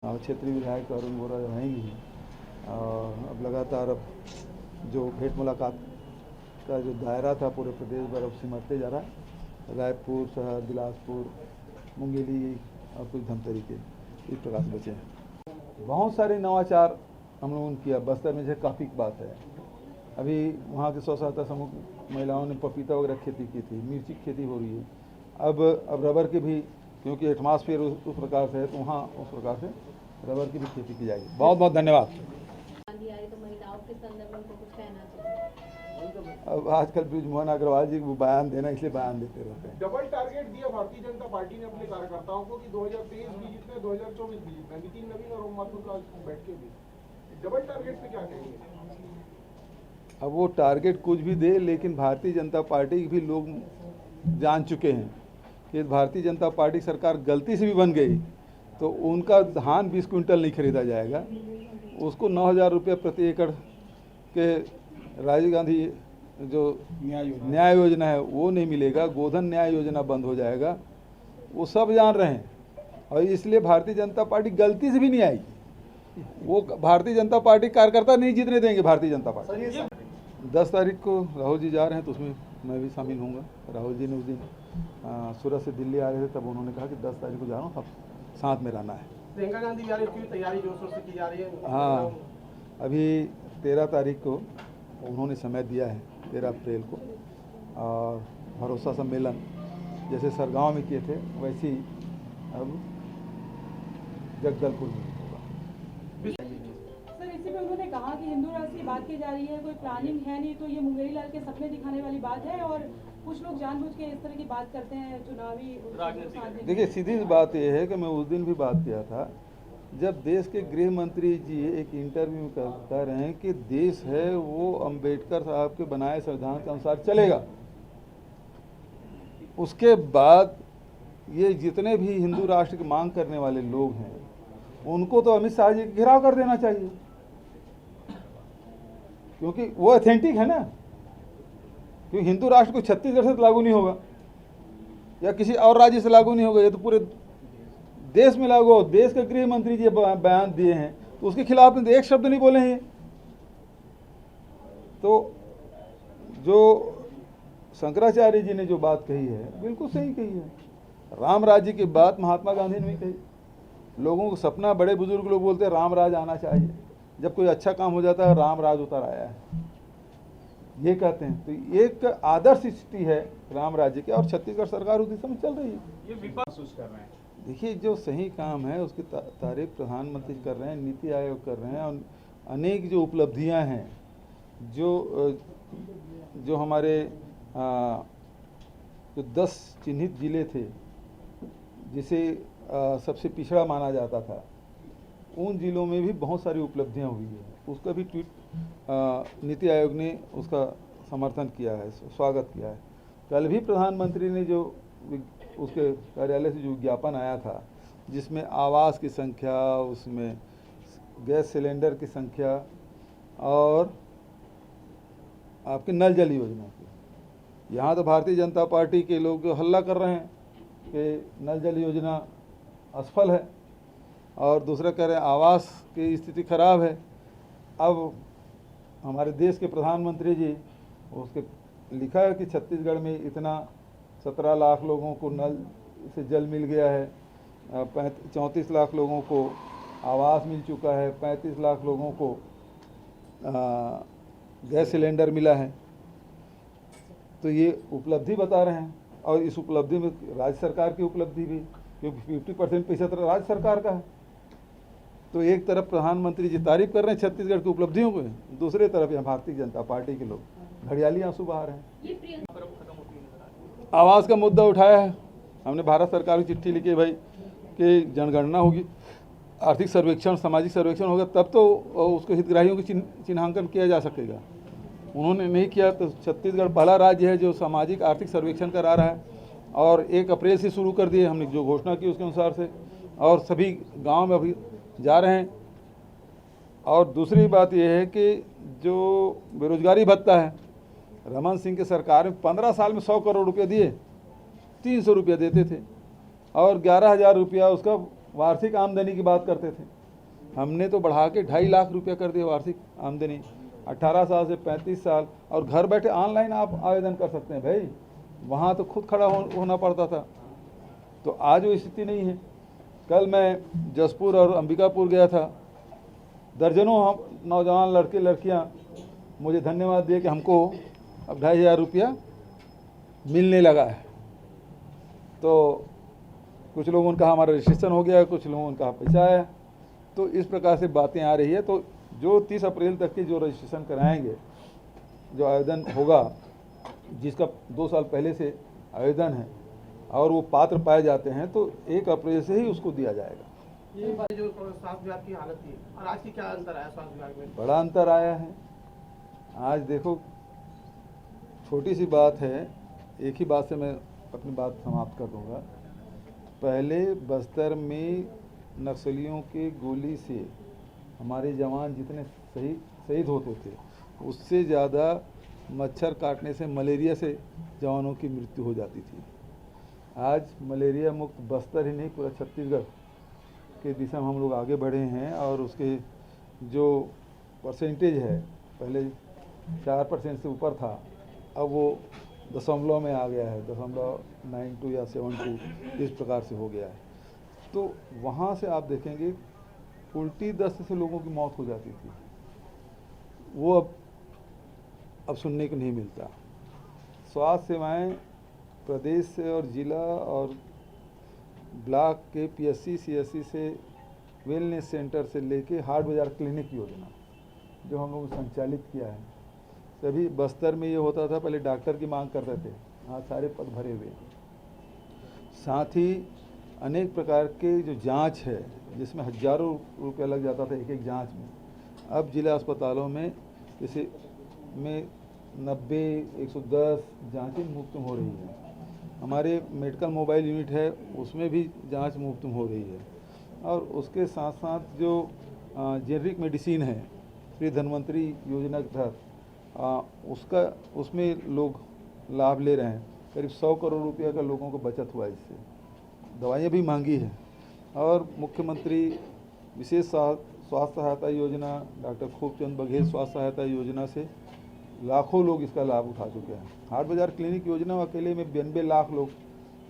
क्षेत्रीय विधायक अरुण वोरा रहेंगे और अब लगातार अब जो भेंट मुलाकात का जो दायरा था पूरे प्रदेश भर अब सिमटते जा रहा है। रायपुर शहर, बिलासपुर, मुंगेली और कुछ धमतरी के इस प्रकार से बचे हैं। बहुत सारे नवाचार हम लोगों ने किया। बस्तर में से काफ़ी बात है। अभी वहाँ के 100 समूह महिलाओं ने पपीता वगैरह खेती की थी, मिर्ची की खेती हो रही है। अब रबर के भी, क्योंकि एटमॉस्फेयर उस प्रकार से है तो वहाँ उस प्रकार से रबर की भी खेती की जाएगी। बहुत बहुत धन्यवाद। तो महिलाओं के संदर्भ में कुछ कहना चाहिए? अब आजकल ब्रिजमोहन अग्रवाल जी को बयान देना, इसलिए बयान देते रहते हैं। डबल टारगेट दिया भारतीय जनता पार्टी ने अपने कार्यकर्ताओं को कि 2023 भी जीतना है, 2024 भी जीतना है। नितिन नवीन और ओम माथुर का बैठ के भी डबल टारगेट पे क्या कहेंगे? अब वो टारगेट कुछ भी दे, लेकिन भारतीय जनता पार्टी भी लोग जान चुके हैं कि भारतीय जनता पार्टी सरकार गलती से भी बन गई तो उनका धान 20 क्विंटल नहीं खरीदा जाएगा। उसको 9,000 रुपये प्रति एकड़ के राजीव गांधी जो न्याय योजना है वो नहीं मिलेगा। गोधन न्याय योजना बंद हो जाएगा। वो सब जान रहे हैं और इसलिए भारतीय जनता पार्टी गलती से भी नहीं आएगी। वो भारतीय जनता पार्टी कार्यकर्ता नहीं जीतने देंगे। भारतीय जनता पार्टी 10 तारीख को राहुल जी जा रहे हैं तो उसमें मैं भी शामिल होऊंगा। राहुल जी ने उस दिन सूरत से दिल्ली आ रहे थे, तब उन्होंने कहा कि 10 तारीख को जा रहा हूँ, तब साथ में रहना है। प्रियंका गांधी यार की तैयारी जोर शोर से की जा रही है। हाँ, अभी 13 तारीख को उन्होंने समय दिया है, 13 अप्रैल को। और भरोसा सम्मेलन जैसे सरगांव में किए थे वैसे ही अब जगदलपुर में होगा। सर, इसी में उन्होंने कहा कि हिंदू राष्ट्र की बात की जा रही है, कोई प्लानिंग है नहीं, तो ये मुंगेरी लाल के सपने दिखाने वाली बात है और कुछ लोग जानबूझ के इस तरह की बात करते हैं चुनावी। देखिए, सीधी बात यह है कि मैं उस दिन भी बात किया था जब देश के गृह मंत्री जी एक इंटरव्यू में कह रहे हैं कि देश है वो अंबेडकर साहब के बनाए संविधान के अनुसार चलेगा। उसके बाद ये जितने भी हिंदू राष्ट्र की मांग करने वाले लोग हैं उनको तो अमित शाह जी का घेराव कर देना चाहिए, क्योंकि वो ऑथेंटिक है ना। क्योंकि हिंदू राष्ट्र को छत्तीसगढ़ से लागू नहीं होगा या किसी और राज्य से लागू नहीं होगा, ये तो पूरे देश में लागू हो। देश के गृह मंत्री जी बयान दिए हैं तो उसके खिलाफ में एक शब्द नहीं बोले हैं। तो जो शंकराचार्य जी ने जो बात कही है बिल्कुल सही कही है। राम राज्य की बात महात्मा गांधी ने भी कही। लोगों को सपना, बड़े बुजुर्ग लोग बोलते हैं राम राज आना चाहिए। जब कोई अच्छा काम हो जाता है राम राज उतर आया है, ये कहते हैं। तो एक आदर्श स्थिति है राम राज्य के और छत्तीसगढ़ सरकार उस दिशा में चल रही है। ये महसूस कर रहे हैं। देखिए, जो सही काम है उसकी तारीफ प्रधानमंत्री कर रहे हैं, नीति आयोग कर रहे हैं और अनेक जो उपलब्धियां हैं, जो हमारे जो 10 चिन्हित जिले थे जिसे सबसे पिछड़ा माना जाता था, उन जिलों में भी बहुत सारी उपलब्धियां हुई है। उसका भी ट्वीट नीति आयोग ने उसका समर्थन किया है, स्वागत किया है। कल भी प्रधानमंत्री ने जो उसके कार्यालय से जो विज्ञापन आया था जिसमें आवास की संख्या, उसमें गैस सिलेंडर की संख्या और आपके नल जल योजना की, यहाँ तो भारतीय जनता पार्टी के लोग हल्ला कर रहे हैं कि नल जल योजना असफल है और दूसरा कह रहे हैं आवास की स्थिति खराब है। अब हमारे देश के प्रधानमंत्री जी उसके लिखा है कि छत्तीसगढ़ में इतना 17 लाख लोगों को नल से जल मिल गया है, 34 लाख लोगों को आवास मिल चुका है, 35 लाख लोगों को गैस सिलेंडर मिला है। तो ये उपलब्धि बता रहे हैं और इस उपलब्धि में राज्य सरकार की उपलब्धि भी, क्योंकि 50% पैसा तो राज्य सरकार का है। तो एक तरफ प्रधानमंत्री जी तारीफ कर रहे हैं छत्तीसगढ़ की उपलब्धियों को, दूसरे तरफ यहाँ भारतीय जनता पार्टी के लोग घड़ियाली आंसू बहा रहे हैं। आवास का मुद्दा उठाया है हमने। भारत सरकार की चिट्ठी लिखी भाई कि जनगणना होगी, आर्थिक सर्वेक्षण, सामाजिक सर्वेक्षण होगा, तब तो उसको हितग्राहियों की चिन्हांकन किया जा सकेगा। उन्होंने नहीं किया तो छत्तीसगढ़ पहला राज्य है जो सामाजिक आर्थिक सर्वेक्षण करा रहा है और 1 अप्रैल से शुरू कर दिए हमने जो घोषणा की उसके अनुसार से, और सभी गांव में अभी जा रहे हैं। और दूसरी बात यह है कि जो बेरोजगारी भत्ता है, रमन सिंह की सरकार में 15 साल में 100 करोड़ रुपये दिए, 300 रुपया देते थे और 11,000 रुपया उसका वार्षिक आमदनी की बात करते थे, हमने तो बढ़ा के 2.5 लाख रुपया कर दिया वार्षिक आमदनी। 18 साल से 35 साल, और घर बैठे ऑनलाइन आप आवेदन कर सकते हैं भाई, वहाँ तो खुद खड़ा होना पड़ता था। तो आज वो स्थिति नहीं है। कल मैं जसपुर और अंबिकापुर गया था, दर्जनों हम नौजवान लड़के लड़कियां मुझे धन्यवाद दिए कि हमको अब 2,500 रुपया मिलने लगा है। तो कुछ लोगों ने कहा हमारा रजिस्ट्रेशन हो गया, कुछ लोगों ने कहा पैसा आया। तो इस प्रकार से बातें आ रही है। तो जो 30 अप्रैल तक की जो रजिस्ट्रेशन कराएंगे, जो आवेदन होगा, जिसका 2 साल पहले से आवेदन है और वो पात्र पाए जाते हैं, तो 1 अप्रैल से ही उसको दिया जाएगा। ये जो स्वास्थ्य विभाग की हालत थी और आज की क्या अंतर आया स्वास्थ्य विभाग में? बड़ा अंतर आया है। आज देखो, छोटी सी बात है, एक ही बात से मैं अपनी बात समाप्त कर दूंगा। पहले बस्तर में नक्सलियों के गोली से हमारे जवान जितने शहीद होते थे, उससे ज़्यादा मच्छर काटने से, मलेरिया से जवानों की मृत्यु हो जाती थी। आज मलेरिया मुक्त बस्तर ही नहीं, पूरा छत्तीसगढ़ के दिशा में हम लोग आगे बढ़े हैं। और उसके जो परसेंटेज है, पहले 4% से ऊपर था, अब वो दशमलव में आ गया है, 0.92 या 72, इस प्रकार से हो गया है। तो वहाँ से आप देखेंगे उल्टी दस्त से लोगों की मौत हो जाती थी, वो अब सुनने को नहीं मिलता। स्वास्थ्य सेवाएं प्रदेश से और जिला और ब्लॉक के PSC CSC से, वेलनेस सेंटर से लेके हाट बाजार क्लिनिक योजना जो हम लोगों ने संचालित किया है, सभी बस्तर में ये होता था। पहले डॉक्टर की मांग करते थे, आज सारे पद भरे हुए। साथ ही अनेक प्रकार के जो जांच है, जिसमें हजारों रुपया लग जाता था एक एक जांच में, अब जिला अस्पतालों में जैसे में 90, 110 जांचें मुफ्त हो रही है। हमारे मेडिकल मोबाइल यूनिट है, उसमें भी जांच मुफ्त हो रही है। और उसके साथ साथ जो जेनरिक मेडिसिन है, श्री धन्वंतरी योजना के तहत उसमें लोग लाभ ले रहे हैं। करीब 100 करोड़ रुपया का लोगों को बचत हुआ इससे। दवाइयाँ भी महंगी है। और मुख्यमंत्री विशेष स्वास्थ्य सहायता योजना, डॉक्टर खूबचंद बघेल स्वास्थ्य सहायता योजना से लाखों लोग इसका लाभ उठा चुके हैं। हाट बाजार क्लिनिक योजना अकेले में 92 लाख लोग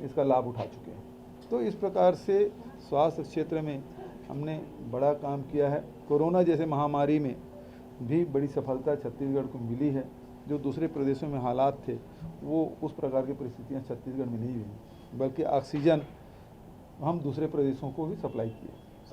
इसका लाभ उठा चुके हैं। तो इस प्रकार से स्वास्थ्य क्षेत्र में हमने बड़ा काम किया है। कोरोना जैसे महामारी में भी बड़ी सफलता छत्तीसगढ़ को मिली है। जो दूसरे प्रदेशों में हालात थे, वो उस प्रकार की परिस्थितियां छत्तीसगढ़ में नहीं हुई, बल्कि ऑक्सीजन हम दूसरे प्रदेशों को भी सप्लाई किए।